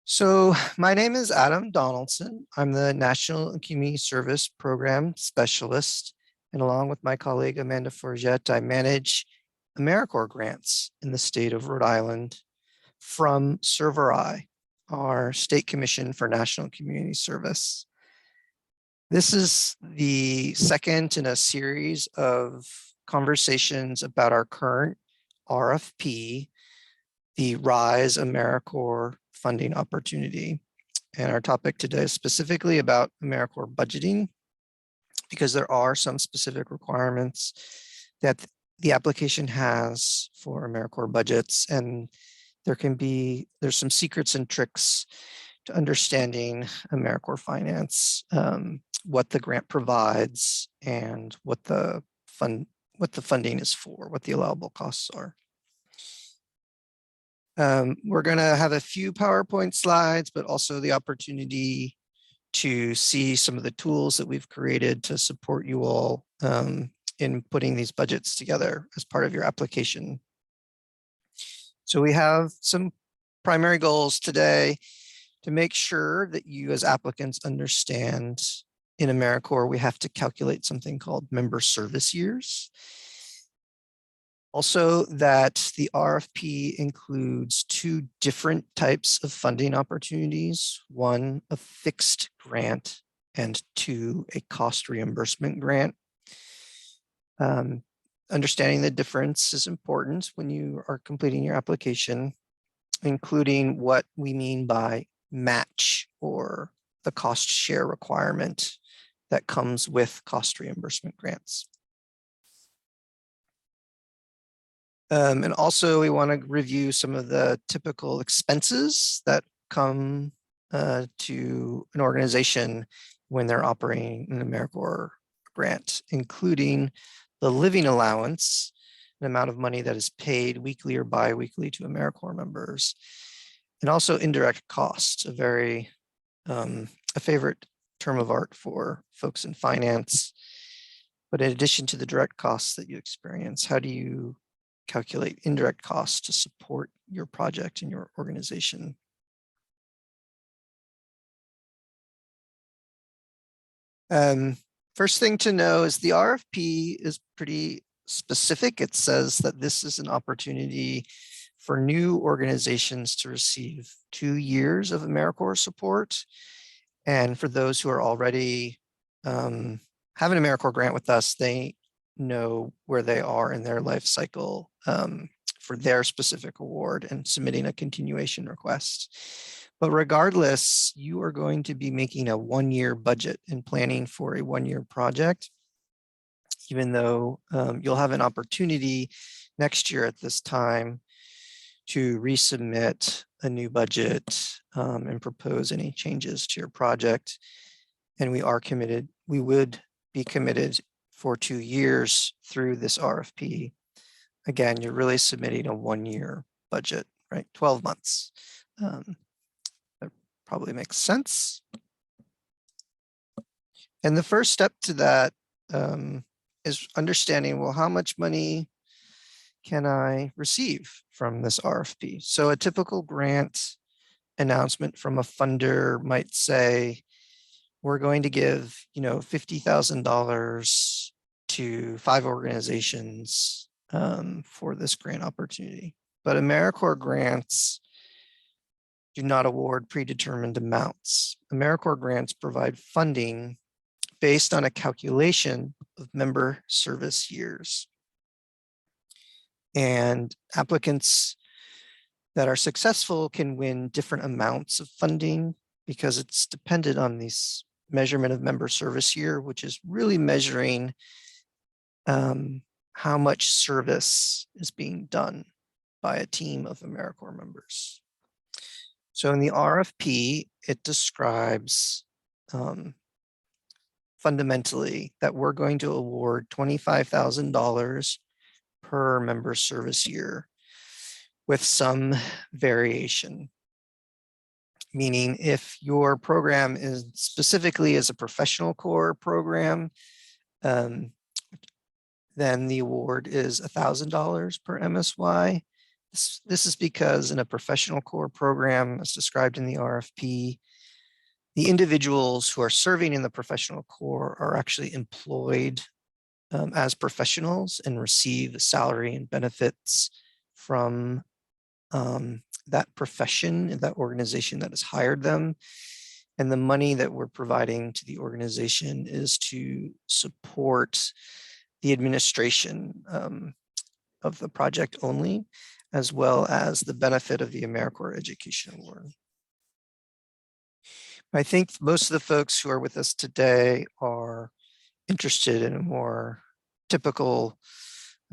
So my name is Adam Donaldson. I'm the National and Community Service Program Specialist. And along with my colleague Amanda Forget, I manage AmeriCorps grants in the state of Rhode Island from ServerI, our state commission for national community service. This is the second in a series of conversations about our current RFP, the RISE AmeriCorps funding opportunity. And our topic today is specifically about AmeriCorps budgeting, because there are some specific requirements that the application has for AmeriCorps budgets, and there's some secrets and tricks to understanding AmeriCorps finance, what the grant provides, and what the funding is for, what the allowable costs are. We're going to have a few PowerPoint slides, but also the opportunity to see some of the tools that we've created to support you all in putting these budgets together as part of your application. So we have some primary goals today to make sure that you as applicants understand in AmeriCorps, we have to calculate something called member service years. Also, that the RFP includes two different types of funding opportunities: one, a fixed grant, and two, a cost reimbursement grant. Understanding the difference is important when you are completing your application, including what we mean by match or the cost share requirement that comes with cost reimbursement grants. And also we want to review some of the typical expenses that come to an organization when they're operating an AmeriCorps grant, including the living allowance, an amount of money that is paid weekly or bi-weekly to AmeriCorps members, and also indirect costs, a favorite term of art for folks in finance. But in addition to the direct costs that you experience, how do you calculate indirect costs to support your project and your organization? First thing to know is the RFP is pretty specific. It says that this is an opportunity for new organizations to receive 2 years of AmeriCorps support. And for those who are already have an AmeriCorps grant with us, they know where they are in their life cycle for their specific award and submitting a continuation request. But regardless, you are going to be making a 1-year budget and planning for a 1-year project, even though you'll have an opportunity next year at this time to resubmit a new budget and propose any changes to your project. And we would be committed for 2 years through this RFP. Again, you're really submitting a 1-year budget, right? 12 months. That probably makes sense. And the first step to that is understanding, well, how much money can I receive from this RFP? So a typical grant announcement from a funder might say, we're going to give, $50,000 to 5 organizations for this grant opportunity. But AmeriCorps grants do not award predetermined amounts. AmeriCorps grants provide funding based on a calculation of member service years. And applicants that are successful can win different amounts of funding because it's dependent on this measurement of member service year, which is really measuring how much service is being done by a team of AmeriCorps members. So in the RFP, it describes fundamentally that we're going to award $25,000 per member service year with some variation. Meaning if your program is specifically as a professional corps program, then the award is $1,000 per MSY. This is because in a professional core program, as described in the RFP, the individuals who are serving in the professional core are actually employed as professionals and receive salary and benefits from that profession and that organization that has hired them. And the money that we're providing to the organization is to support the administration of the project only, as well as the benefit of the AmeriCorps Education Award. I think most of the folks who are with us today are interested in a more typical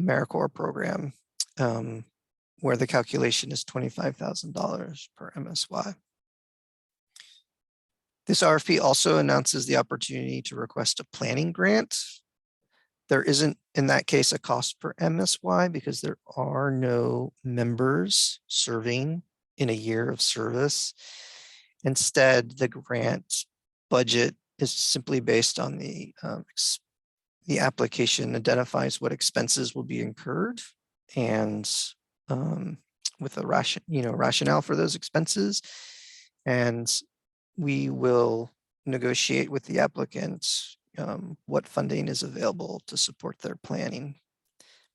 AmeriCorps program where the calculation is $25,000 per MSY. This RFP also announces the opportunity to request a planning grant. There isn't, in that case, a cost per MSY because there are no members serving in a year of service. Instead, the grant budget is simply based on the application identifies what expenses will be incurred and with a rationale for those expenses. And we will negotiate with the applicant what funding is available to support their planning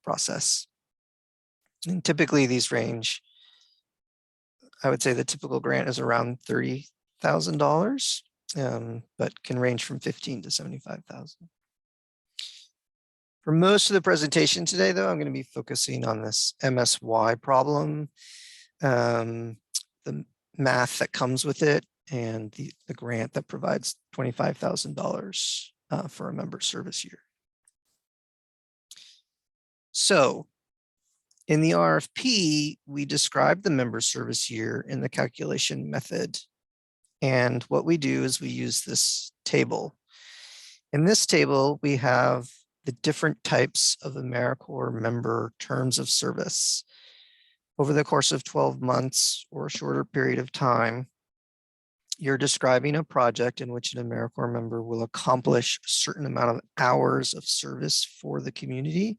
process. And typically these range, I would say the typical grant is around $30,000, but can range from $15,000 to $75,000. For most of the presentation today, though, I'm going to be focusing on this MSY problem, the math that comes with it, and the grant that provides $25,000 for a member service year. So in the RFP, we describe the member service year in the calculation method. And what we do is we use this table. In this table, we have the different types of AmeriCorps member terms of service. Over the course of 12 months or a shorter period of time, you're describing a project in which an AmeriCorps member will accomplish a certain amount of hours of service for the community.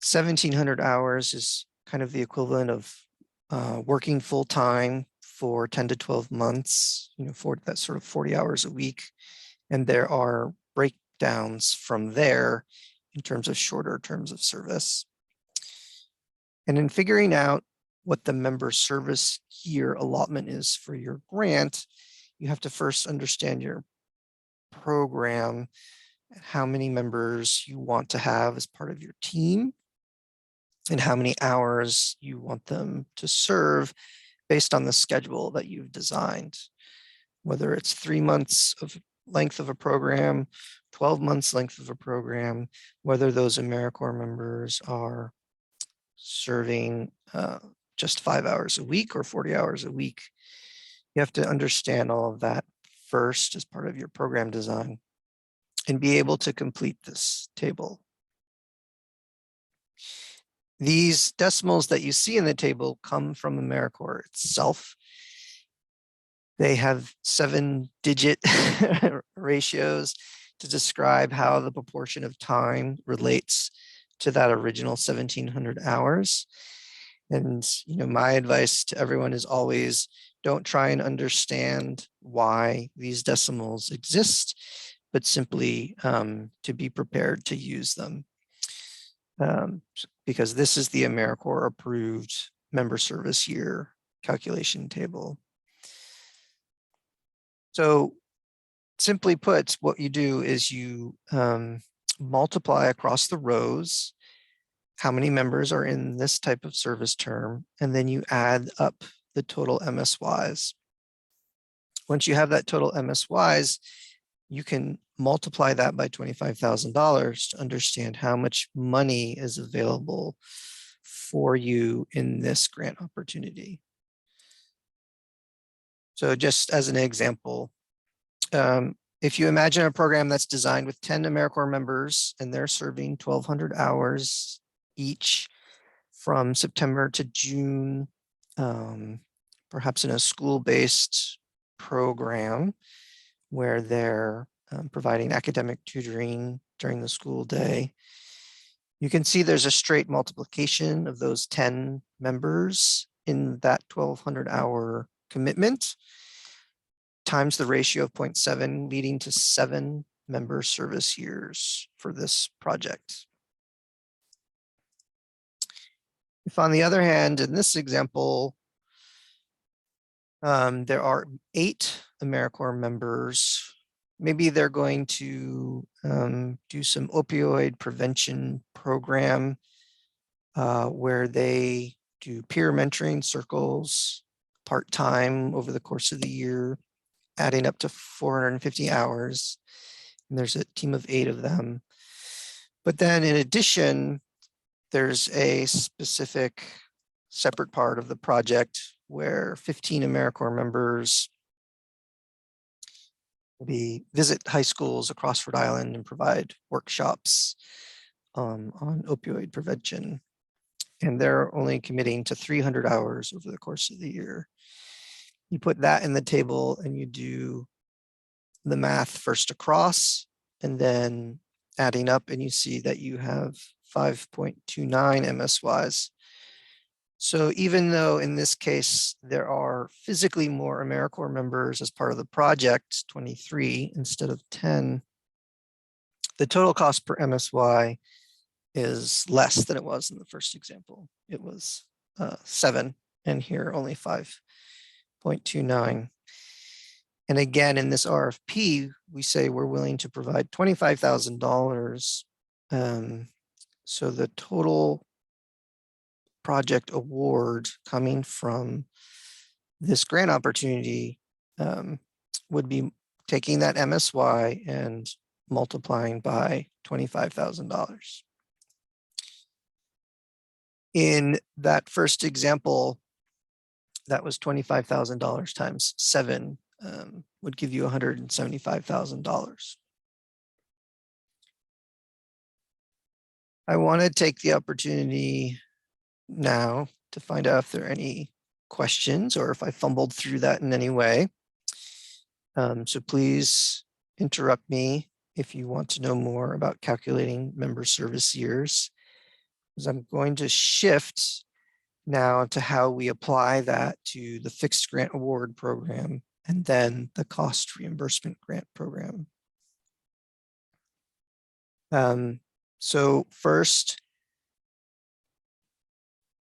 1,700 hours is kind of the equivalent of working full-time for 10 to 12 months, for that sort of 40 hours a week. And there are breakdowns from there in terms of shorter terms of service. And in figuring out what the member service year allotment is for your grant, you have to first understand your program, how many members you want to have as part of your team, and how many hours you want them to serve based on the schedule that you've designed. Whether it's 3 months of length of a program, 12 months length of a program, whether those AmeriCorps members are serving just 5 hours a week or 40 hours a week. You have to understand all of that first as part of your program design and be able to complete this table. These decimals that you see in the table come from AmeriCorps itself. They have 7-digit ratios to describe how the proportion of time relates to that original 1,700 hours. And my advice to everyone is always don't try and understand why these decimals exist, but simply to be prepared to use them. Because this is the AmeriCorps approved member service year calculation table. So simply put, what you do is you multiply across the rows how many members are in this type of service term, and then you add up the total MSYs. Once you have that total MSYs, you can multiply that by $25,000 to understand how much money is available for you in this grant opportunity. So just as an example, if you imagine a program that's designed with 10 AmeriCorps members and they're serving 1,200 hours each from September to June, perhaps in a school-based program where they're providing academic tutoring during the school day. You can see there's a straight multiplication of those 10 members in that 1,200 hour commitment times the ratio of 0.7, leading to 7 member service years for this project. If on the other hand, in this example, there are 8 AmeriCorps members, maybe they're going to do some opioid prevention program where they do peer mentoring circles part-time over the course of the year, adding up to 450 hours. And there's a team of 8 of them. But then in addition, there's a specific separate part of the project where 15 AmeriCorps members will visit high schools across Rhode Island and provide workshops on opioid prevention. And they're only committing to 300 hours over the course of the year. You put that in the table and you do the math first across and then adding up, and you see that you have 5.29 MSYs. So even though in this case, there are physically more AmeriCorps members as part of the project, 23 instead of 10, the total cost per MSY is less than it was in the first example. It was 7, and here only 5.29. And again, in this RFP, we say we're willing to provide $25,000. So the total project award coming from this grant opportunity would be taking that MSY and multiplying by $25,000. In that first example, that was $25,000 times 7 would give you $175,000. I want to take the opportunity now to find out if there are any questions or if I fumbled through that in any way. So please interrupt me if you want to know more about calculating member service years, because I'm going to shift now to how we apply that to the fixed grant award program and then the cost reimbursement grant program. So first,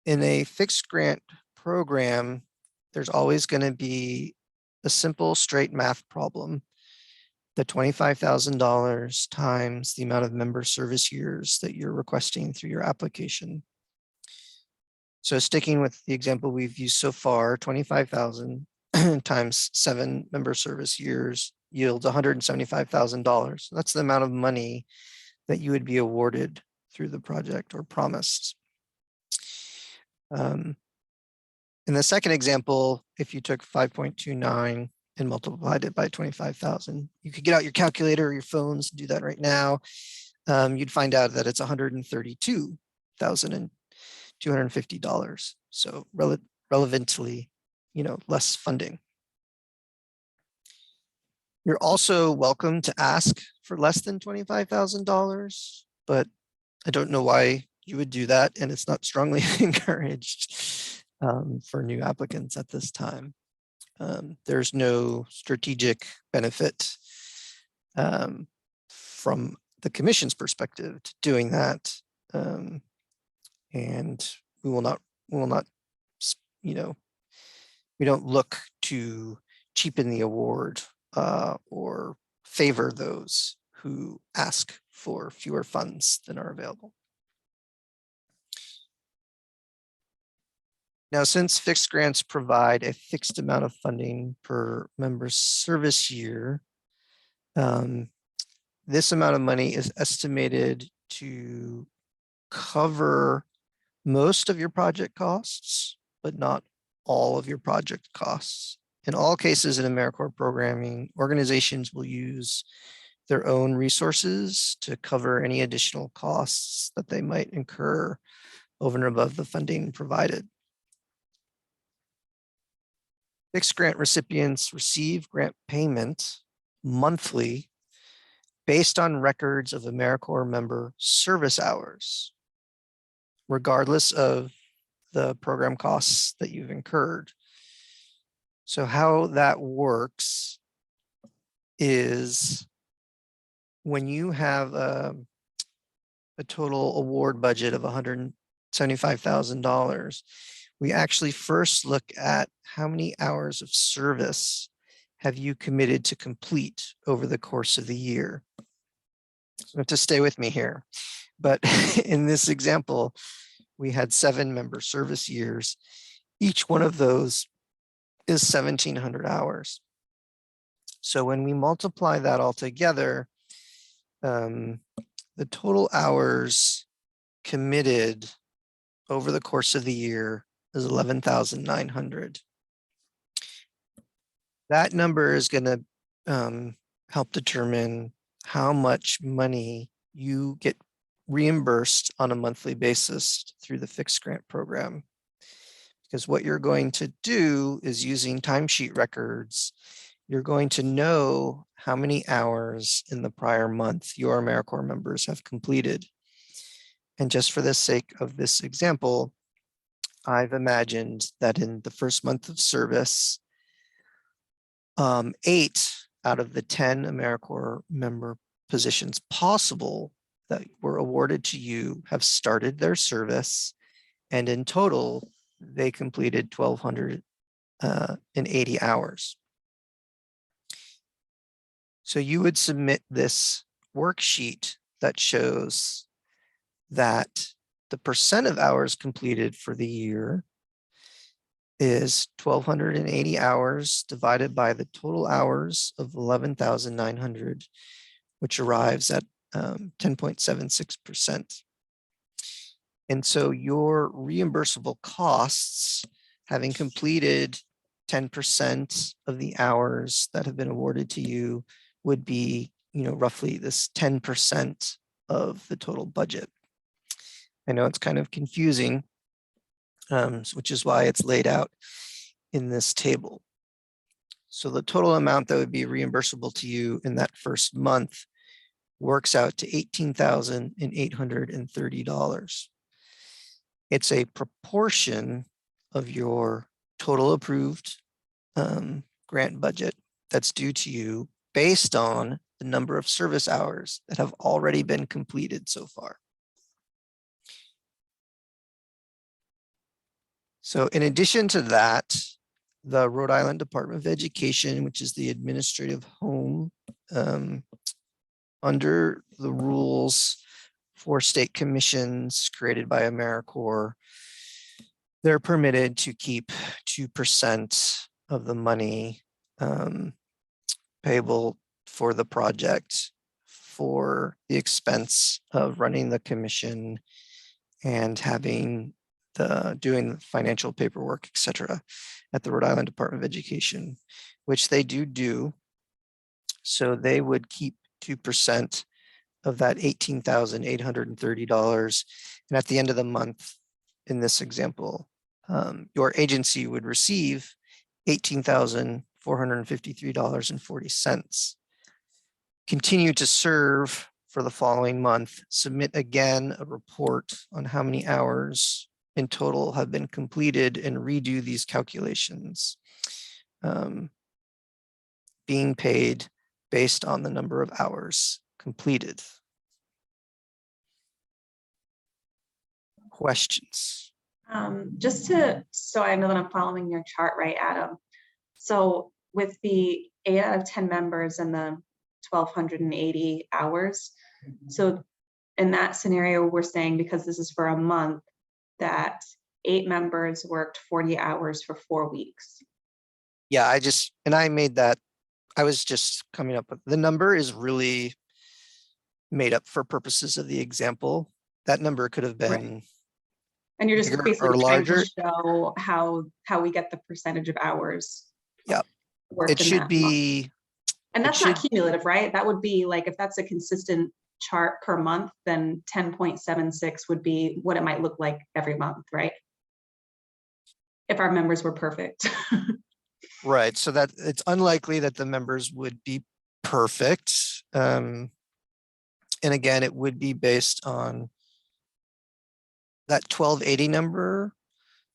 in a fixed grant program, there's always going to be a simple straight math problem. The $25,000 times the amount of member service years that you're requesting through your application. So sticking with the example we've used so far, 25,000 times 7 member service years yields $175,000. That's the amount of money that you would be awarded through the project or promised. In the second example, if you took 5.29 and multiplied it by 25,000, you could get out your calculator or your phones and do that right now. You'd find out that it's $132,250. So relevantly, less funding. You're also welcome to ask for less than $25,000, but I don't know why you would do that, and it's not strongly encouraged for new applicants at this time. There's no strategic benefit from the commission's perspective to doing that, and we don't look to cheapen the award or favor those who ask for fewer funds than are available. Now, since fixed grants provide a fixed amount of funding per member service year, this amount of money is estimated to cover most of your project costs, but not all of your project costs. In all cases in AmeriCorps programming, organizations will use their own resources to cover any additional costs that they might incur over and above the funding provided. Fixed grant recipients receive grant payment monthly based on records of AmeriCorps member service hours, regardless of the program costs that you've incurred. So how that works is when you have a total award budget of $175,000, we actually first look at how many hours of service have you committed to complete over the course of the year. So you have to stay with me here. But in this example, we had 7 member service years. Each one of those is 1,700 hours. So when we multiply that all together, the total hours committed over the course of the year is 11,900. That number is going to help determine how much money you get reimbursed on a monthly basis through the fixed grant program. Because what you're going to do is, using timesheet records, you're going to know how many hours in the prior month your AmeriCorps members have completed. And just for the sake of this example, I've imagined that in the first month of service, 8 out of the 10 AmeriCorps member positions possible that were awarded to you have started their service, and in total, they completed 1,280 hours. So you would submit this worksheet that shows that the percent of hours completed for the year is 1,280 hours divided by the total hours of 11,900, which arrives at 10.76%. And so your reimbursable costs, having completed 10% of the hours that have been awarded to you, would be, roughly this 10% of the total budget. I know it's kind of confusing, which is why it's laid out in this table. So the total amount that would be reimbursable to you in that first month works out to $18,830. It's a proportion of your total approved grant budget that's due to you based on the number of service hours that have already been completed so far. So in addition to that, the Rhode Island Department of Education, which is the administrative home under the rules for state commissions created by AmeriCorps, they're permitted to keep 2% of the money payable for the project for the expense of running the commission and having doing financial paperwork, et cetera, at the Rhode Island Department of Education, which they do. So they would keep 2% of that $18,830. And at the end of the month, in this example, your agency would receive $18,453.40. Continue to serve for the following month. Submit again a report on how many hours in total have been completed and redo these calculations, being paid based on the number of hours completed. Questions? So I know that I'm following your chart, right, Adam? So with the 8 out of 10 members and the 1,280 hours, so in that scenario, we're saying, because this is for a month, that 8 members worked 40 hours for 4 weeks. Yeah, I made that. I was just coming up with the number is really made up for purposes of the example. That number could have been right. And you're just basically or larger. trying to show how we get the percentage of hours. Yeah, it should be. Month. And that's not cumulative, right? That would be like, if that's a consistent chart per month, then 10.76 would be what it might look like every month, right? If our members were perfect. Right. So that it's unlikely that the members would be perfect. And again, it would be based on that 1280 number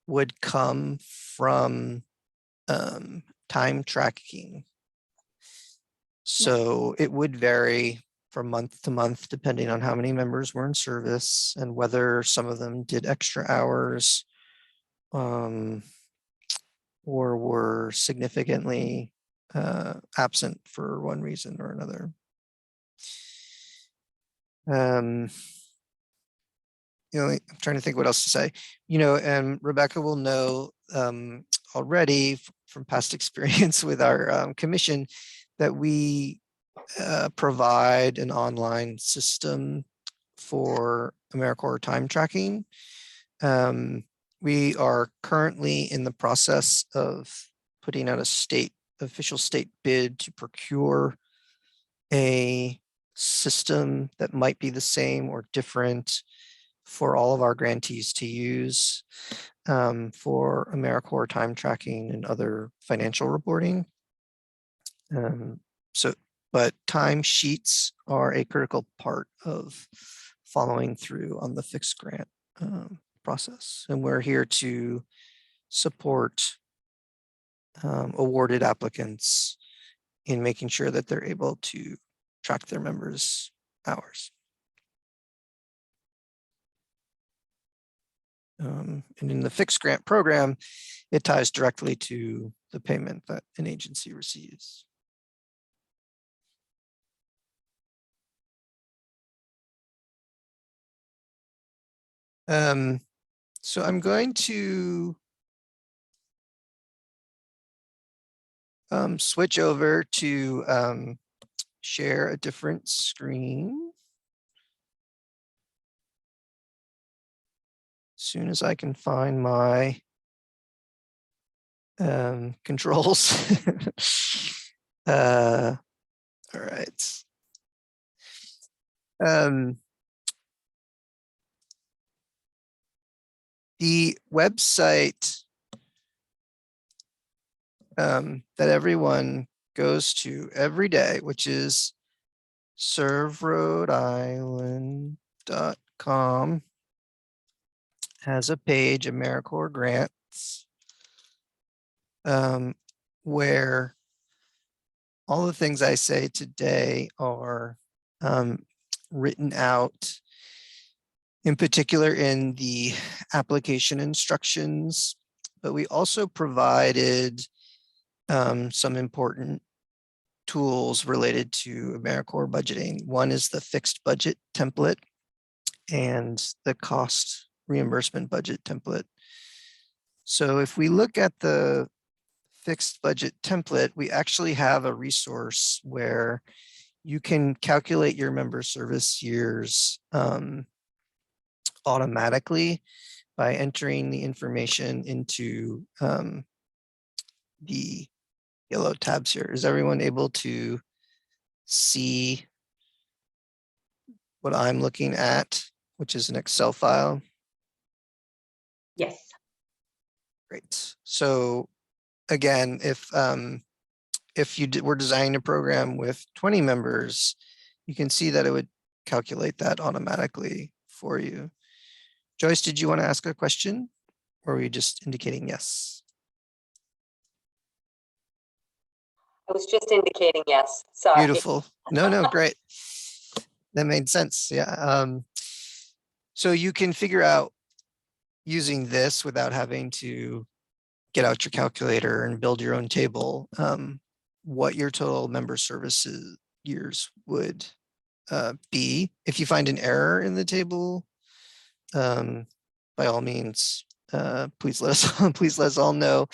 would come from time tracking. So it would vary from month to month, depending on how many members were in service and whether some of them did extra hours or were significantly absent for one reason or another. I'm trying to think what else to say. And Rebecca will know already from past experience with our commission that we provide an online system for AmeriCorps time tracking. We are currently in the process of putting out a official state bid to procure a system that might be the same or different for all of our grantees to use for AmeriCorps time tracking and other financial reporting. But time sheets are a critical part of following through on the fixed grant process. And we're here to support awarded applicants in making sure that they're able to track their members' hours. And in the fixed grant program, it ties directly to the payment that an agency receives. So I'm going to switch over to share a different screen. As soon as I can find my controls. All right. The website that everyone goes to every day, which is serverrhodeisland.com, has a page, AmeriCorps grants, where all the things I say today are written out, in particular in the application instructions, but we also provided some important tools related to AmeriCorps budgeting. One is the fixed budget template and the cost reimbursement budget template. So if we look at the fixed budget template, we actually have a resource where you can calculate your member service years automatically by entering the information into the yellow tabs here. Is everyone able to see what I'm looking at, which is an Excel file? Yes. Great. So again, if you were designing a program with 20 members, you can see that it would calculate that automatically for you. Joyce, did you want to ask a question, or were you just indicating yes? I was just indicating yes. Sorry. Beautiful. No, great. That made sense. Yeah. So you can figure out using this without having to get out your calculator and build your own table, what your total member services years would be. If you find an error in the table, by all means, please let us all know.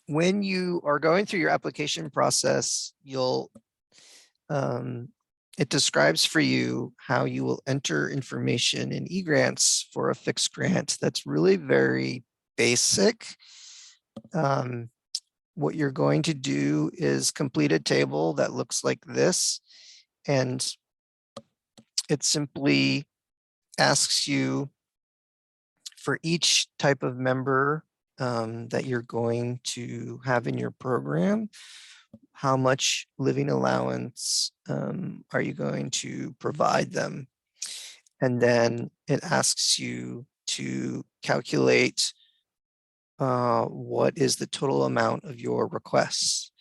When you are going through your application process, it describes for you how you will enter information in eGrants for a fixed grant. That's really very basic. What you're going to do is complete a table that looks like this, and it simply asks you for each type of member that you're going to have in your program, how much living allowance are you going to provide them? And then it asks you to calculate what is the total amount of your requests.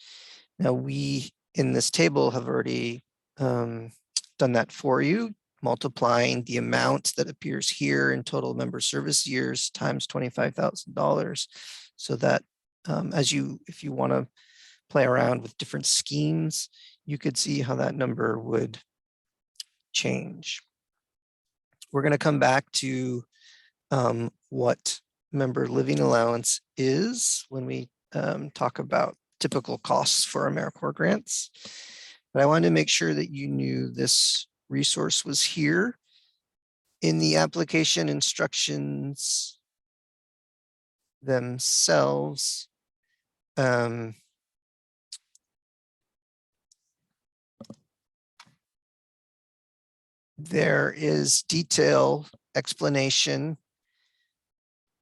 Now we, in this table, have already done that for you, multiplying the amount that appears here in total member service years times $25,000, so that if you want to play around with different schemes, you could see how that number would change. We're going to come back to what member living allowance is when we talk about typical costs for AmeriCorps grants. But I wanted to make sure that you knew this resource was here in the application instructions themselves. There is detailed explanation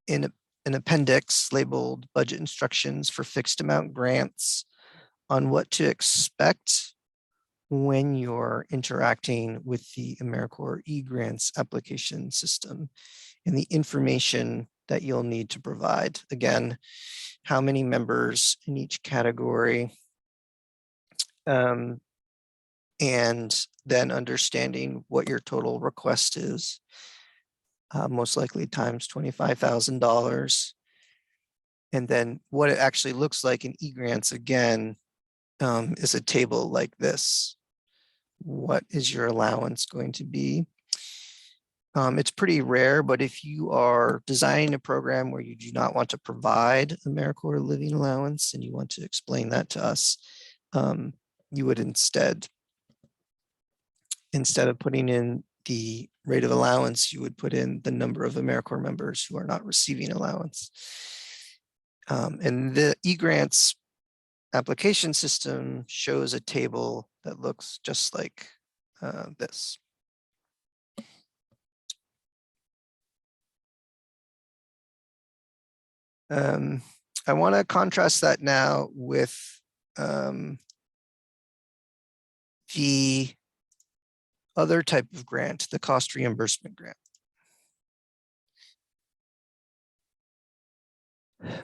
in an appendix labeled budget instructions for fixed amount grants on what to expect when you're interacting with the AmeriCorps eGrants application system and the information that you'll need to provide. Again, how many members in each category, and then understanding what your total request is, most likely times $25,000. And then what it actually looks like in eGrants, again, is a table like this. What is your allowance going to be? It's pretty rare, but if you are designing a program where you do not want to provide AmeriCorps living allowance and you want to explain that to us, you would instead of putting in the rate of allowance, you would put in the number of AmeriCorps members who are not receiving allowance. And the eGrants application system shows a table that looks just like this. I want to contrast that now with the other type of grant, the cost reimbursement grant.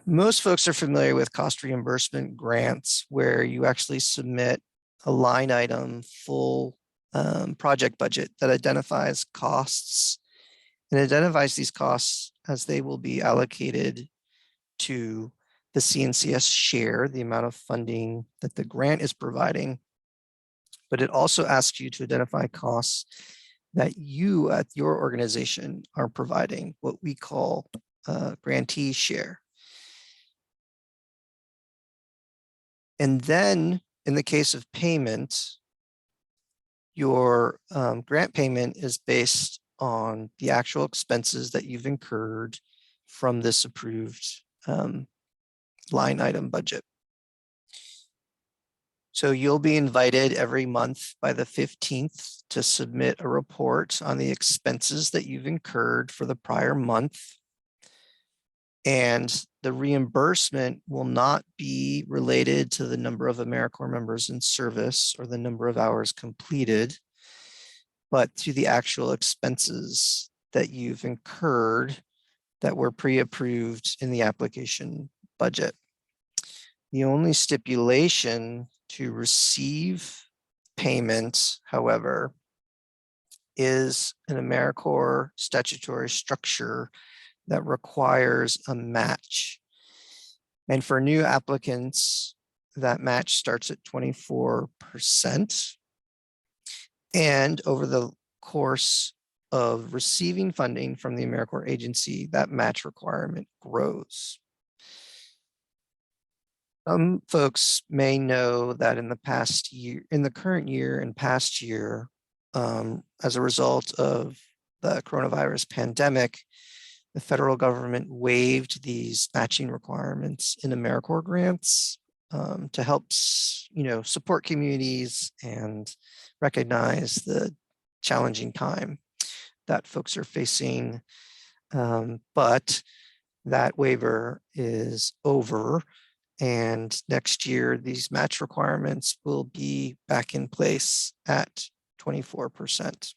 Most folks are familiar with cost reimbursement grants, where you actually submit a line item full project budget that identifies costs and identifies these costs as they will be allocated to the CNCS share, the amount of funding that the grant is providing. But it also asks you to identify costs that you at your organization are providing, what we call grantee share. And then in the case of payment, your grant payment is based on the actual expenses that you've incurred from this approved line item budget. So you'll be invited every month by the 15th to submit a report on the expenses that you've incurred for the prior month. And the reimbursement will not be related to the number of AmeriCorps members in service or the number of hours completed, but to the actual expenses that you've incurred that were pre-approved in the application budget. The only stipulation to receive payment, however, is an AmeriCorps statutory structure that requires a match. And for new applicants, that match starts at 24%. And over the course of receiving funding from the AmeriCorps agency, that match requirement grows. Some folks may know that in the past year, in the current year and past year, as a result of the coronavirus pandemic, the federal government waived these matching requirements in AmeriCorps grants to help, support communities and recognize the challenging time that folks are facing. But that waiver is over. And next year, these match requirements will be back in place at 24%.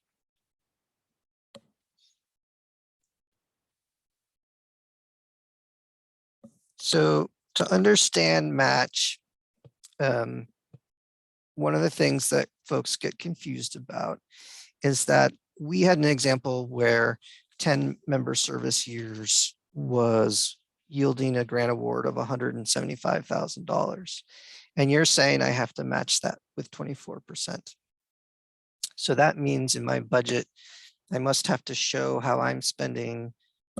So to understand match, one of the things that folks get confused about is that we had an example where 10 member service years was yielding a grant award of $175,000. And you're saying I have to match that with 24%. So that means in my budget, I must have to show how I'm spending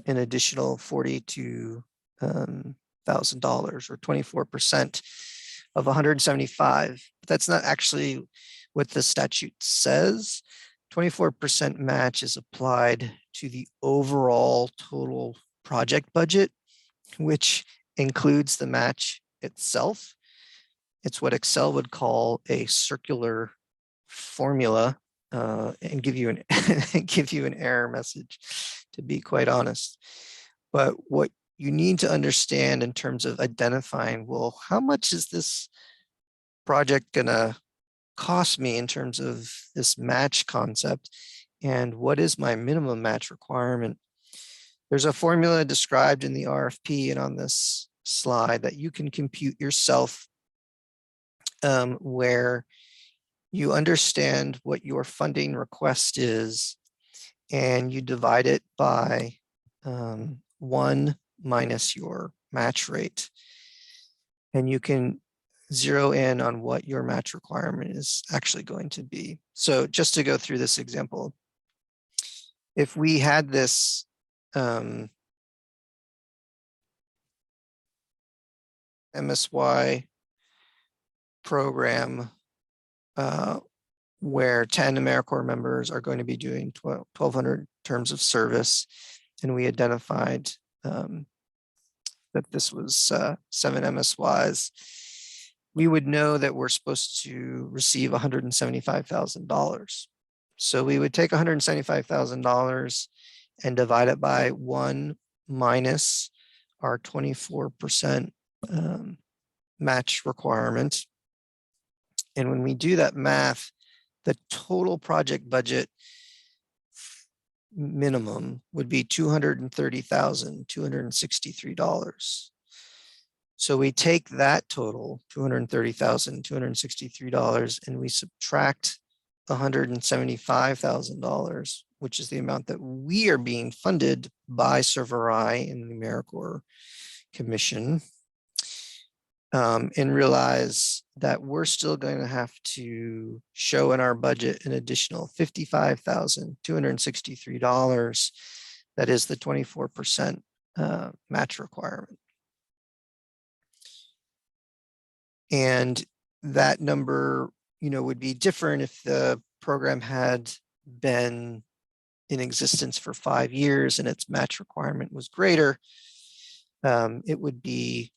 an additional $42,000 or 24% of 175. But that's not actually what the statute says. 24% match is applied to the overall total project budget, which includes the match itself. It's what Excel would call a circular formula and give you an give you an error message, to be quite honest. But what you need to understand in terms of identifying, well, how much is this project gonna cost me in terms of this match concept, and what is my minimum match requirement? There's a formula described in the RFP and on this slide that you can compute yourself, where you understand what your funding request is, and you divide it by 1 minus your match rate. And you can zero in on what your match requirement is actually going to be. So just to go through this example, if we had this MSY program where 10 AmeriCorps members are going to be doing 1,200 terms of service, and we identified that this was 7 MSYs, we would know that we're supposed to receive $175,000. So we would take $175,000 and divide it by 1 minus our 24% match requirement. And when we do that math, the total project budget minimum would be $230,263. So we take that total, $230,263, and we subtract $175,000, which is the amount that we are being funded by ServerI and the AmeriCorps Commission, and realize that we're still going to have to show in our budget an additional $55,263. That is the 24% match requirement. And that number, would be different if the program had been in existence for 5 years and its match requirement was greater. It would be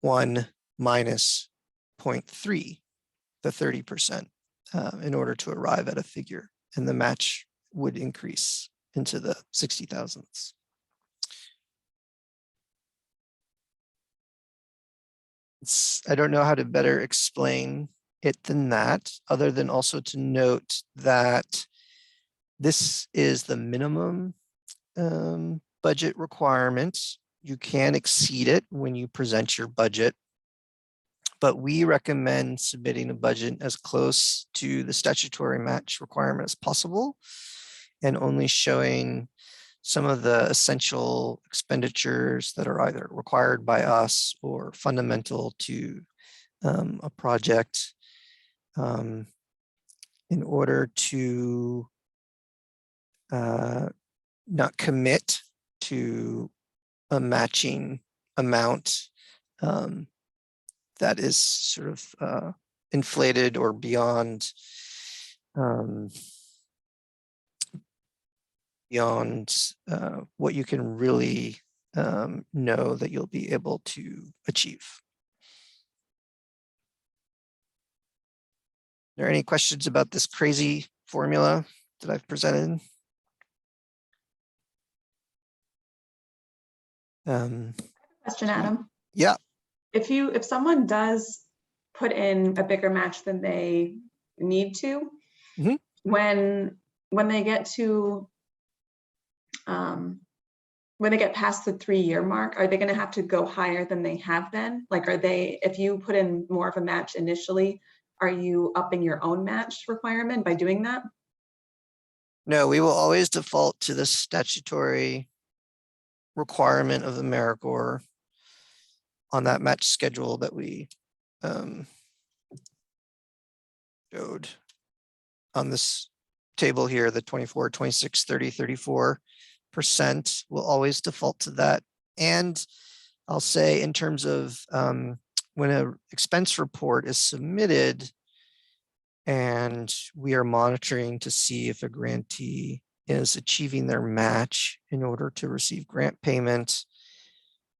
1 minus 0.3, the 30%, in order to arrive at a figure, and the match would increase into the 60,000s. I don't know how to better explain it than that, other than also to note that this is the minimum budget requirement. You can exceed it when you present your budget, but we recommend submitting a budget as close to the statutory match requirement as possible, and only showing some of the essential expenditures that are either required by us or fundamental to a project, in order to not commit to a matching amount that is sort of inflated or beyond what you can really know that you'll be able to achieve. Are there any questions about this crazy formula that I've presented? Question, Adam. Yeah. if someone does put in a bigger match than they need to, Mhm. when they get to when they get past the 3-year mark, are they going to have to go higher than they have been? Like, are they, if you put in more of a match initially, are you upping your own match requirement by doing that? No, we will always default to the statutory requirement of AmeriCorps on that match schedule that we showed on this table here, the 24, 26, 30, 34%. We'll always default to that. And I'll say in terms of when an expense report is submitted and we are monitoring to see if a grantee is achieving their match in order to receive grant payment,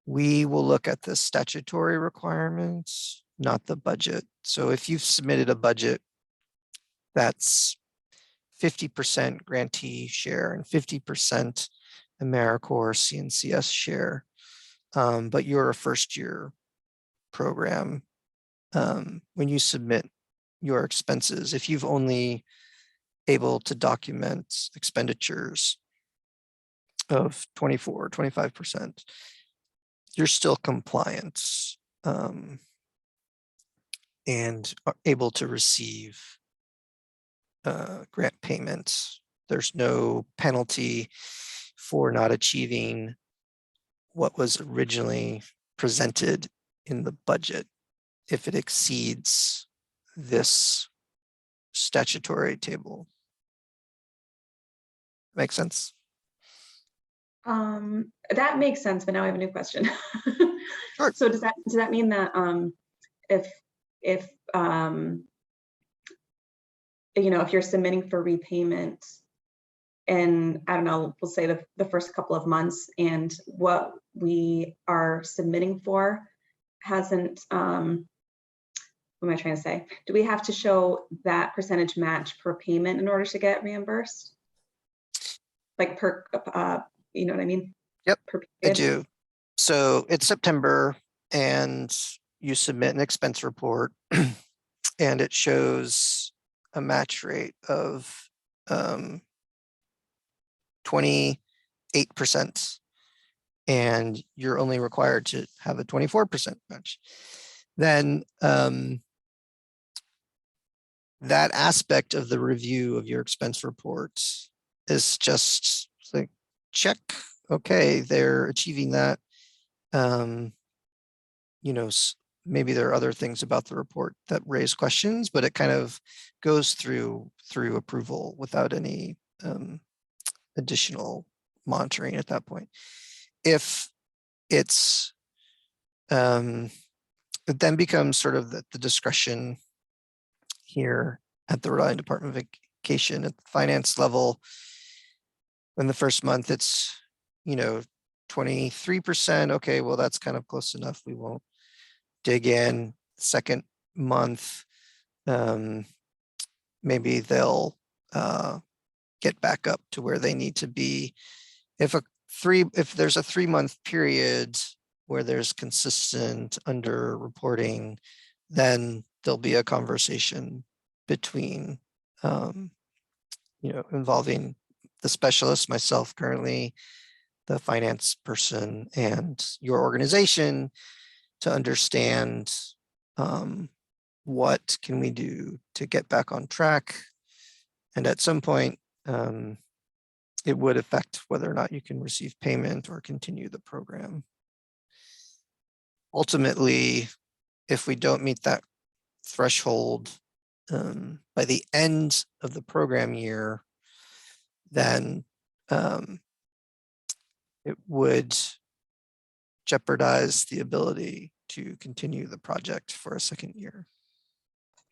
we will look at the statutory requirements, not the budget. So if you've submitted a budget that's 50% grantee share and 50% AmeriCorps CNCS share, but you're a first year program, when you submit your expenses, if you've only able to document expenditures of 24, 25%, you're still compliant and are able to receive grant payments. There's no penalty for not achieving what was originally presented in the budget if it exceeds this statutory table. Make sense? That makes sense, but now I have a new question. Sure. So does that mean that if if you're submitting for repayment and I don't know, we'll say the first couple of months and what we are submitting for hasn't, what am I trying to say? Do we have to show that percentage match per payment in order to get reimbursed? Like per, you know what I mean? Yep, per I period? do. So it's September and you submit an expense report and it shows a match rate of 28%. And you're only required to have a 24% match. Then that aspect of the review of your expense reports is just like, check, okay, they're achieving that. Maybe there are other things about the report that raise questions, but it kind of goes through approval without any additional monitoring at that point. If it's, it then becomes sort of the discretion here at the Rhode Island Department of Education at the finance level. In the first month, it's 23%. Okay, well, that's kind of close enough. We won't dig in. Second month, maybe they'll get back up to where they need to be. If there's a 3-month period where there's consistent under reporting, then there'll be a conversation between involving the specialist, myself currently, the finance person, and your organization to understand what can we do to get back on track. And at some point, it would affect whether or not you can receive payment or continue the program. Ultimately, if we don't meet that threshold by the end of the program year, then it would jeopardize the ability to continue the project for a second year.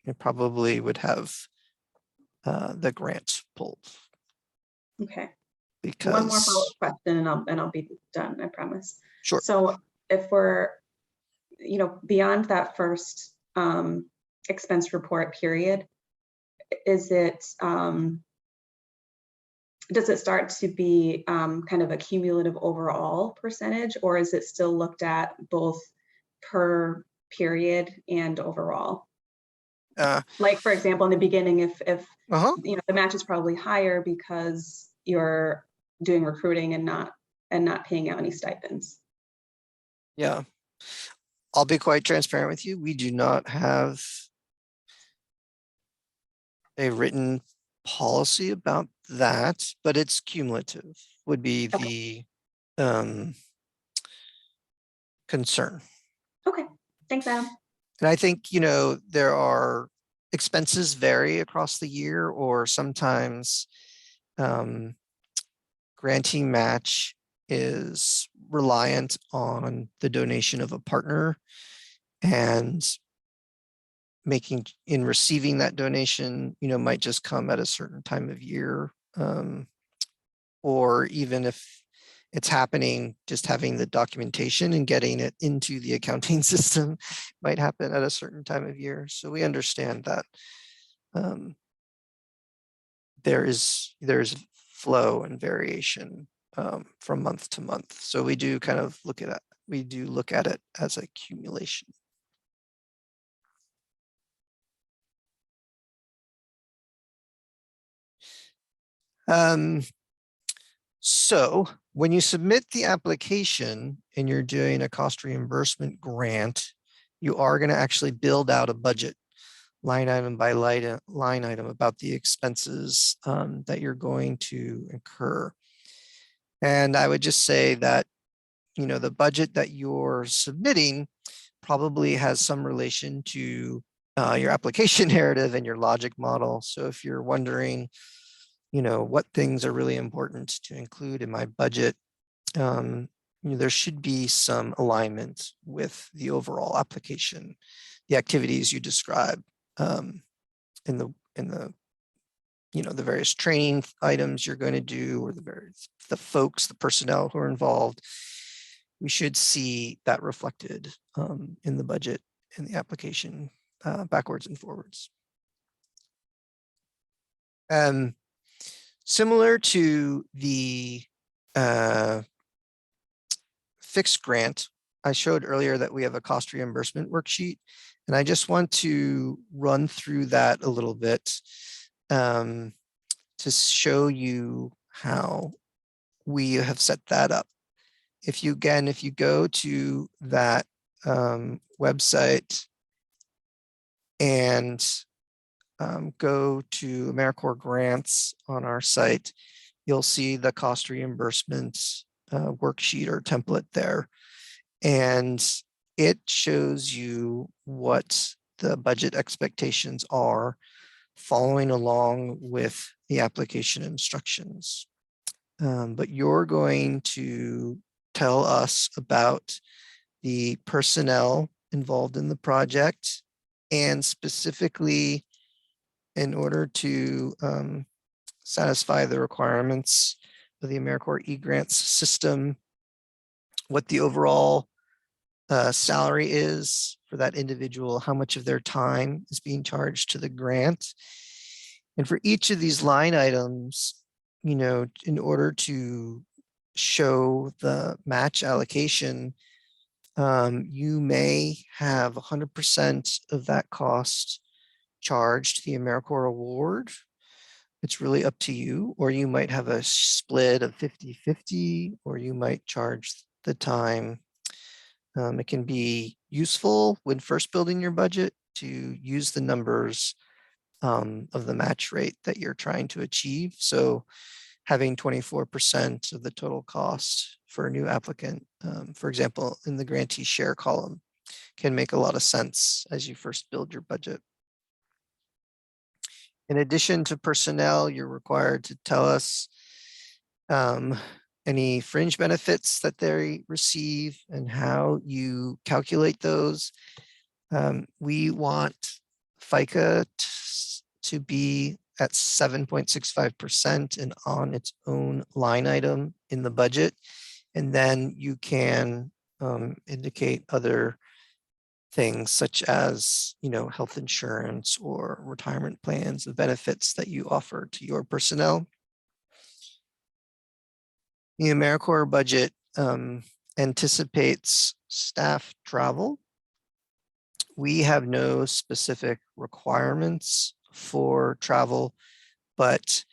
It probably would have the grant pulled. Okay. Because one more follow-up question and I'll be done, I promise. Sure. So if we're, beyond that first expense report period, is it, does it start to be kind of a cumulative overall percentage, or is it still looked at both per period and overall. Uh, Like, for example, in the beginning, if uh-huh. you know, the match is probably higher because you're doing recruiting and not paying out any stipends. Yeah. I'll be quite transparent with you. We do not have a written policy about that, but it's cumulative would be Okay. the concern. Okay, thanks, Adam. And I think, you know, there are expenses vary across the year, or sometimes grantee match is reliant on the donation of a partner, and receiving that donation, you know, might just come at a certain time of year. Or even if it's happening, just having the documentation and getting it into the accounting system might happen at a certain time of year. So we understand that there's flow and variation from month to month. So we do kind of look at it as accumulation. So when you submit the application and you're doing a cost reimbursement grant, you are going to actually build out a budget line item by line item about the expenses that you're going to incur. And I would just say that, you know, the budget that you're submitting probably has some relation to your application narrative and your logic model. So if you're wondering, you know, what things are really important to include in my budget, you know, there should be some alignment with the overall application, the activities you describe in the you know, the various training items you're going to do, or the personnel who are involved. We should see that reflected in the budget and the application backwards and forwards. Similar to the fixed grant, I showed earlier that we have a cost reimbursement worksheet, and I just want to run through that a little bit to show you how we have set that up. If you go to that website and go to AmeriCorps grants on our site, you'll see the cost reimbursement worksheet or template there. And it shows you what the budget expectations are following along with the application instructions. But you're going to tell us about the personnel involved in the project, and specifically, in order to satisfy the requirements of the AmeriCorps eGrants system, what the overall salary is for that individual, how much of their time is being charged to the grant. And for each of these line items, you know, in order to show the match allocation, you may have 100% of that cost charged to the AmeriCorps award. It's really up to you, or you might have a split of 50-50, or you might charge the time. It can be useful when first building your budget to use the numbers of the match rate that you're trying to achieve. So having 24% of the total cost for a new applicant, for example, in the grantee share column, can make a lot of sense as you first build your budget. In addition to personnel, you're required to tell us any fringe benefits that they receive and how you calculate those. We want FICA to be at 7.65% and on its own line item in the budget. And then you can indicate other things such as, you know, health insurance or retirement plans, the benefits that you offer to your personnel. The AmeriCorps budget anticipates staff travel we have no specific requirements for travel, but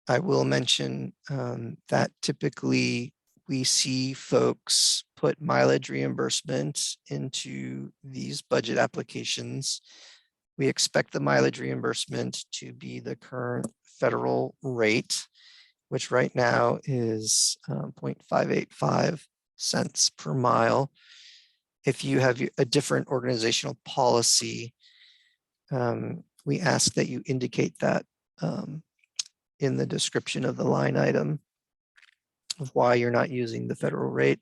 I will mention that typically we see folks put mileage reimbursement into these budget applications. We expect the mileage reimbursement to be the current federal rate, which right now is 0.585 cents per mile. If you have a different organizational policy, we ask that you indicate that in the description of the line item of why you're not using the federal rate.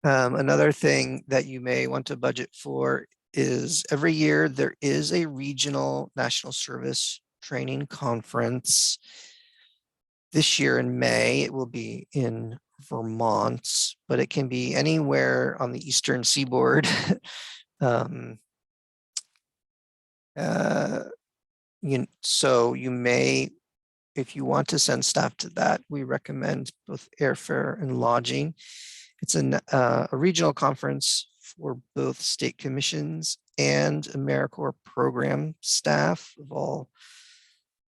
Another thing that you may want to budget for is every year there is a regional national service training conference. This year in May, it will be in Vermont, but it can be anywhere on the Eastern Seaboard. So you may, if you want to send staff to that, we recommend both airfare and lodging. It's a regional conference for both state commissions and AmeriCorps program staff of all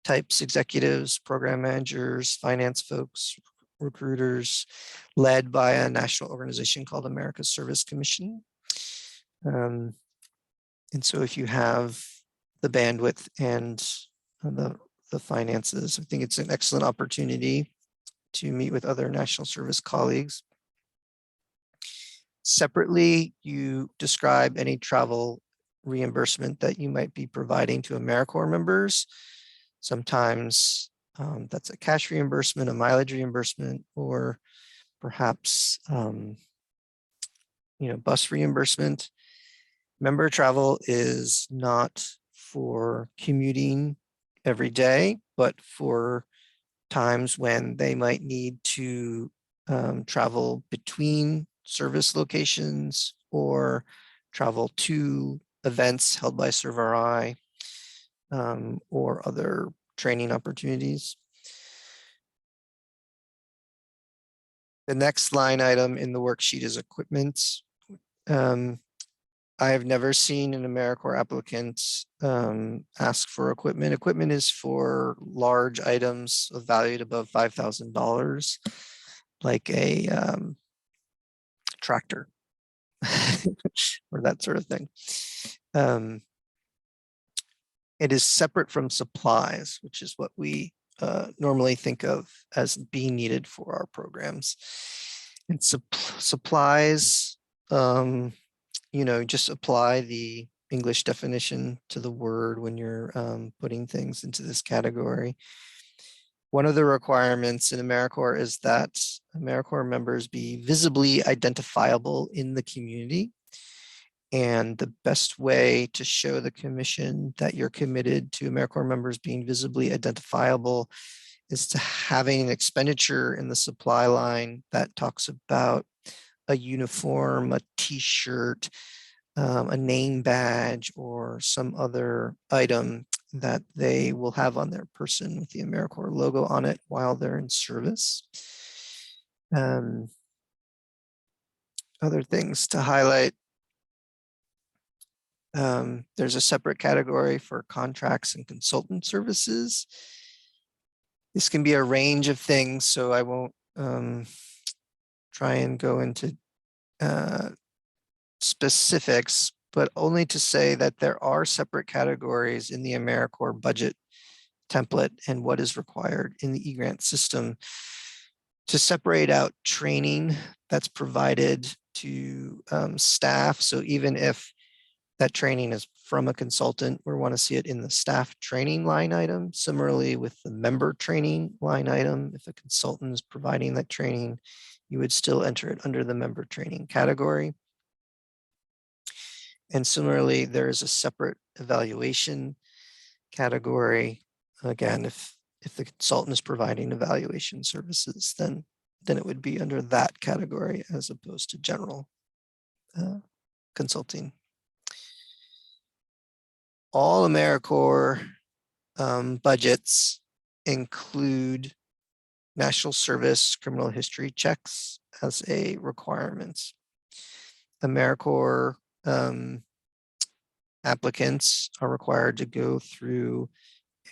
types, executives, program managers, finance folks, recruiters, led by a national organization called America's Service Commission. And so if you have the bandwidth and the finances, I think it's an excellent opportunity to meet with other national service colleagues. Separately, you describe any travel reimbursement that you might be providing to AmeriCorps members. Sometimes that's a cash reimbursement, a mileage reimbursement, or perhaps bus reimbursement. Member travel is not for commuting every day, but for times when they might need to travel between service locations or travel to events held by ServRI or other training opportunities. The next line item in the worksheet is equipment. I have never seen an AmeriCorps applicant ask for equipment. Equipment is for large items of valued above $5,000, like a tractor or that sort of thing. It is separate from supplies, which is what we normally think of as being needed for our programs. And supplies, just apply the English definition to the word when you're putting things into this category. One of the requirements in AmeriCorps is that AmeriCorps members be visibly identifiable in the community. And the best way to show the commission that you're committed to AmeriCorps members being visibly identifiable is to having an expenditure in the supply line that talks about a uniform, a t-shirt, a name badge, or some other item that they will have on their person with the AmeriCorps logo on it while they're in service. Other things to highlight. There's a separate category for contracts and consultant services. This can be a range of things, so I won't try and go into specifics, but only to say that there are separate categories in the AmeriCorps budget template and what is required in the eGrant system to separate out training that's provided to staff. So even if that training is from a consultant, we want to see it in the staff training line item. Similarly, with the member training line item, if a consultant is providing that training, you would still enter it under the member training category. And similarly, there is a separate evaluation category. Again, if the consultant is providing evaluation services, then it would be under that category as opposed to general consulting. All AmeriCorps budgets include national service criminal history checks as a requirement. AmeriCorps applicants are required to go through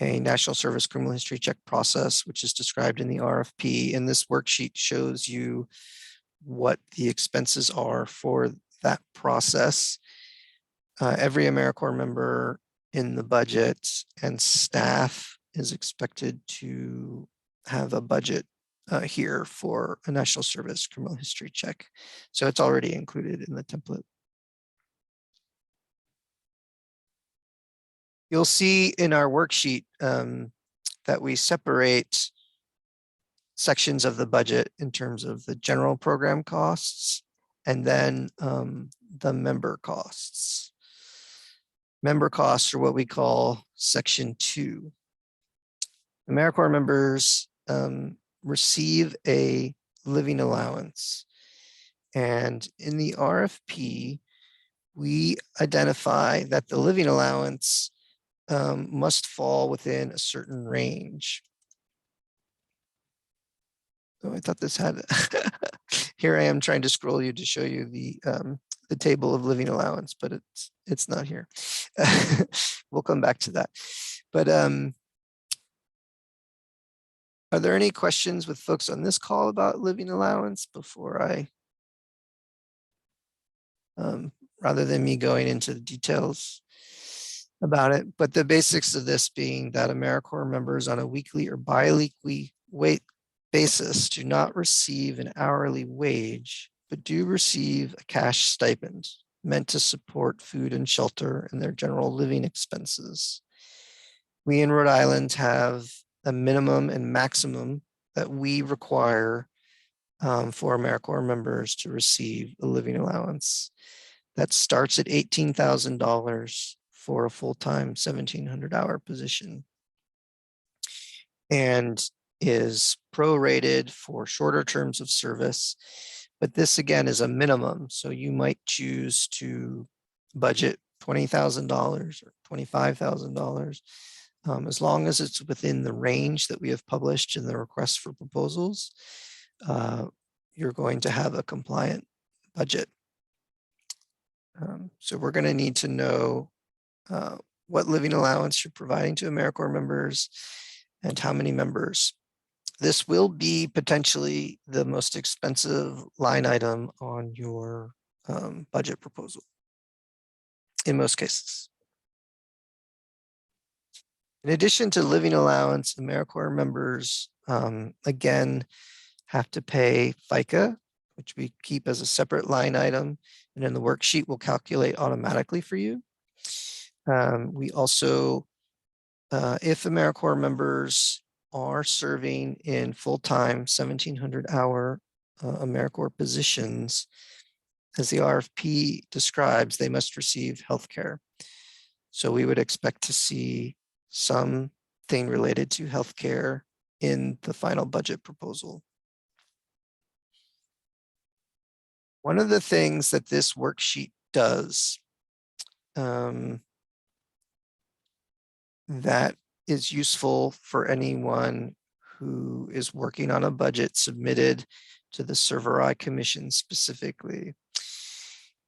a national service criminal history check process, which is described in the RFP. And this worksheet shows you what the expenses are for that process. Every AmeriCorps member in the budget and staff is expected to have a budget here for a national service criminal history check. So it's already included in the template. You'll see in our worksheet that we separate sections of the budget in terms of the general program costs and then the member costs. Member costs are what we call section 2. AmeriCorps members receive a living allowance. And in the RFP, we identify that the living allowance must fall within a certain range. Oh, I thought this had, here I am trying to scroll you to show you the table of living allowance, but it's not here. We'll come back to that. But are there any questions with folks on this call about living allowance before I, rather than me going into the details about it? But the basics of this being that AmeriCorps members on a weekly or bi-weekly basis do not receive an hourly wage, but do receive a cash stipend meant to support food and shelter and their general living expenses. We in Rhode Island have a minimum and maximum that we require for AmeriCorps members to receive a living allowance. That starts at $18,000 for a full-time 1,700-hour position and is prorated for shorter terms of service. But this again is a minimum. So you might choose to budget $20,000 or $25,000. As long as it's within the range that we have published in the request for proposals, you're going to have a compliant budget. So we're going to need to know what living allowance you're providing to AmeriCorps members and how many members. This will be potentially the most expensive line item on your budget proposal in most cases. In addition to living allowance, AmeriCorps members, again, have to pay FICA, which we keep as a separate line item, and then the worksheet will calculate automatically for you. We also, if AmeriCorps members are serving in full-time 1,700-hour AmeriCorps positions, as the RFP describes, they must receive healthcare. So we would expect to see something related to healthcare in the final budget proposal. One of the things that this worksheet does that is useful for anyone who is working on a budget submitted to the ServerI Commission specifically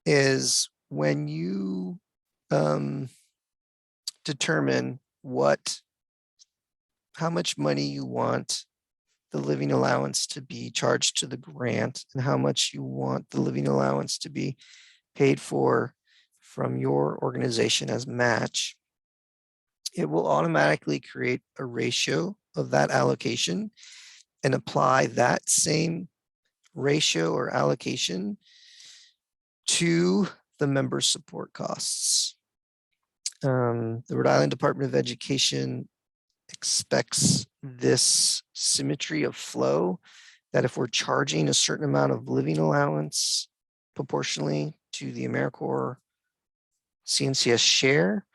is when you determine how much money you want the living allowance to be charged to the grant and how much you want the living allowance to be paid for from your organization as match, it will automatically create a ratio of that allocation and apply that same ratio or allocation to the member support costs. The Rhode Island Department of Education expects this symmetry of flow, that if we're charging a certain amount of living allowance proportionally to the AmeriCorps CNCS share,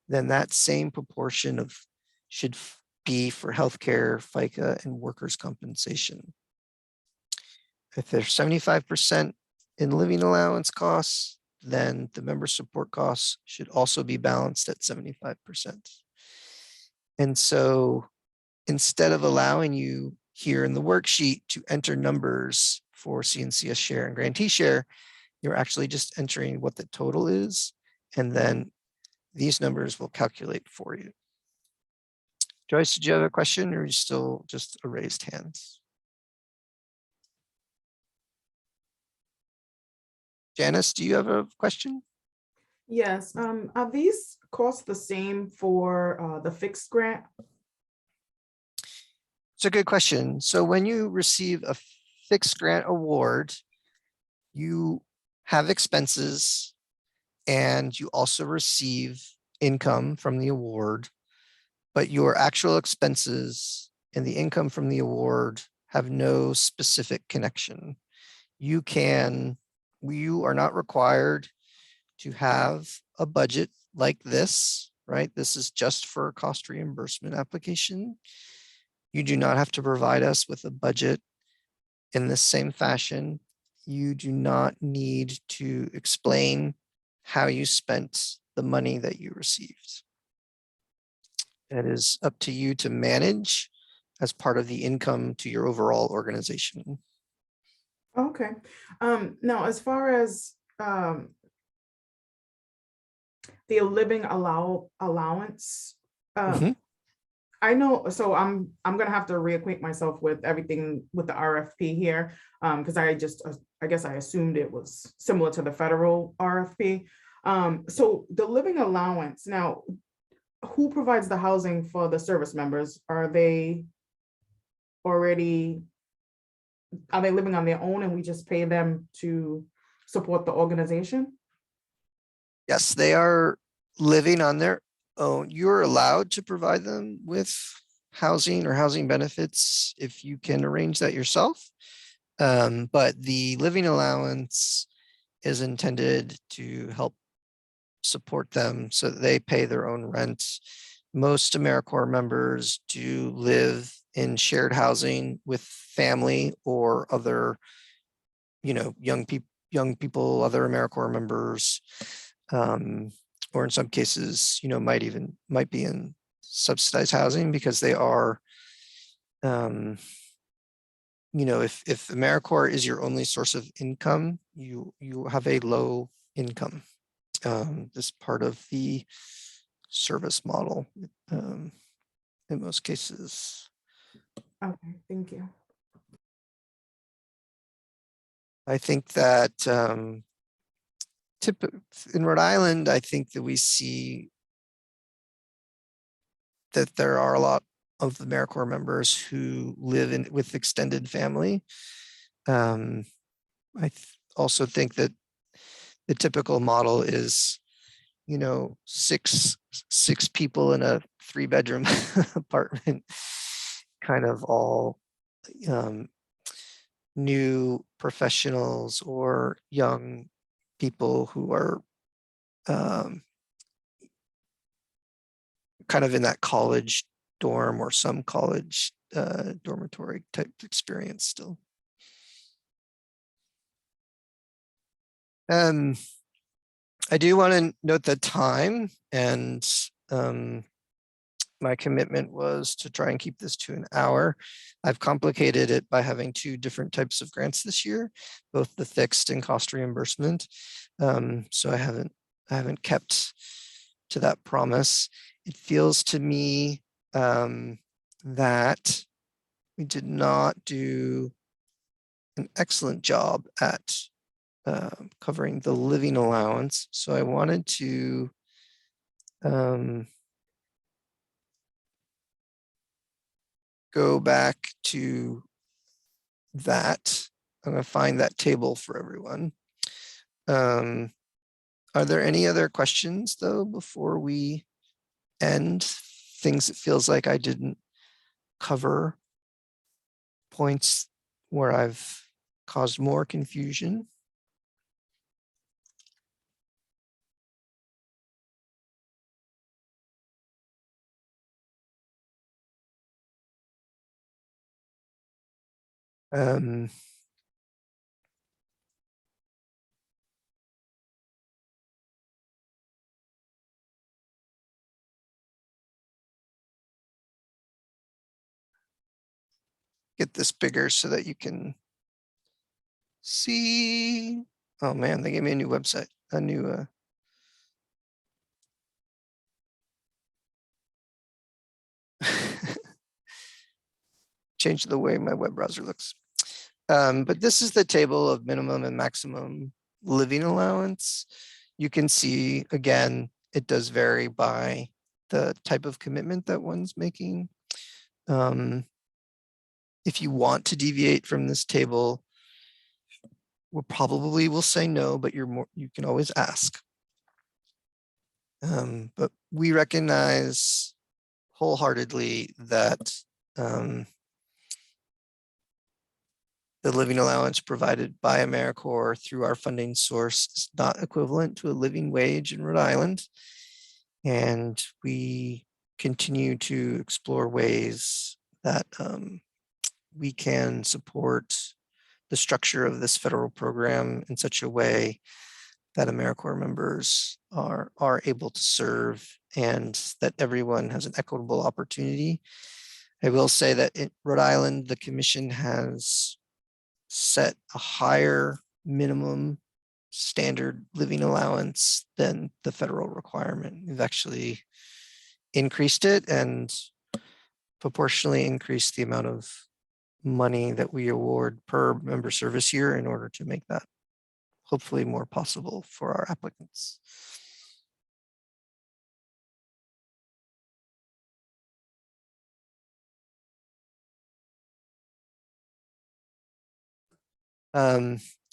then that same proportion should be for healthcare, FICA, and workers' compensation. If there's 75% in living allowance costs, then the member support costs should also be balanced at 75%. And so instead of allowing you here in the worksheet to enter numbers for CNCS share and grantee share, You're actually just entering what the total is, and then these numbers will calculate for you. Joyce, did you have a question, or are you still just a raised hands? Janice, do you have a question? Yes, are these costs the same for the fixed grant? It's a good question. So when you receive a fixed grant award, you have expenses and you also receive income from the award, but your actual expenses and the income from the award have no specific connection. You are not required to have a budget like this, right? This is just for a cost reimbursement application. You do not have to provide us with a budget in the same fashion. You do not need to explain how you spent the money that you received. It is up to you to manage as part of the income to your overall organization. Okay. Now, as far as the living allowance, Mhm. I know, so I'm gonna have to reacquaint myself with everything with the RFP here, because I guess I assumed it was similar to the federal RFP. So the living allowance, now, who provides the housing for the service members? Are they living on their own and we just pay them to support the organization? Yes, they are living on their own. You're allowed to provide them with housing or housing benefits if you can arrange that yourself. But the living allowance is intended to help support them so that they pay their own rent. Most AmeriCorps members do live in shared housing with family or other, young people, other AmeriCorps members, or in some cases, might be in subsidized housing because they are, if AmeriCorps is your only source of income, you have a low income. This part of the service model in most cases. Okay, thank you. I think that in Rhode Island, I think that we see that there are a lot of the AmeriCorps members who live with extended family. I also think that the typical model is, six people in a 3-bedroom apartment, kind of all new professionals or young people who are kind of in that college dorm or some college dormitory type experience still. I do want to note the time, and my commitment was to try and keep this to an hour. I've complicated it by having 2 different types of grants this year, both the fixed and cost reimbursement. So I haven't kept to that promise. It feels to me that we did not do an excellent job at covering the living allowance. So I wanted to go back to that. I'm going to find that table for everyone. Are there any other questions though before we end? Things it feels like I didn't cover, points where I've caused more confusion? Get this bigger so that you can see. Oh man, they gave me a new website, a new change the way my web browser looks. But this is the table of minimum and maximum living allowance. You can see, again, it does vary by the type of commitment that one's making. If you want to deviate from this table, we probably will say no, but you can always ask. But we recognize wholeheartedly that the living allowance provided by AmeriCorps through our funding source is not equivalent to a living wage in Rhode Island. And we continue to explore ways that we can support the structure of this federal program in such a way that AmeriCorps members are able to serve and that everyone has an equitable opportunity. I will say that in Rhode Island, the commission has set a higher minimum standard living allowance than the federal requirement. We've actually increased it and proportionally increased the amount of money that we award per member service year in order to make that hopefully more possible for our applicants.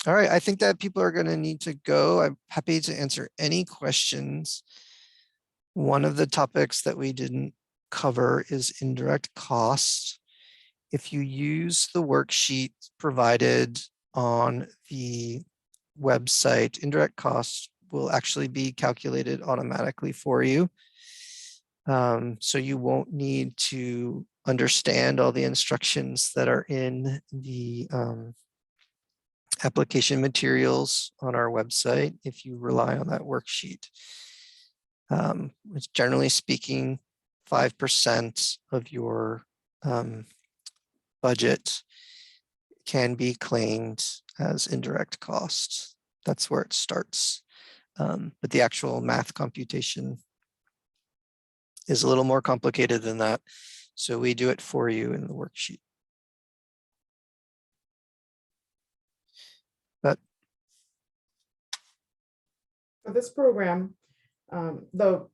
All right, I think that people are going to need to go. I'm happy to answer any questions. One of the topics that we didn't cover is indirect costs. If you use the worksheet provided on the website, indirect costs will actually be calculated automatically for you. So you won't need to understand all the instructions that are in the application materials on our website if you rely on that worksheet. It's generally speaking, 5% of your budget can be claimed as indirect costs. That's where it starts. But the actual math computation is a little more complicated than that. So we do it for you in the worksheet. But For this program, the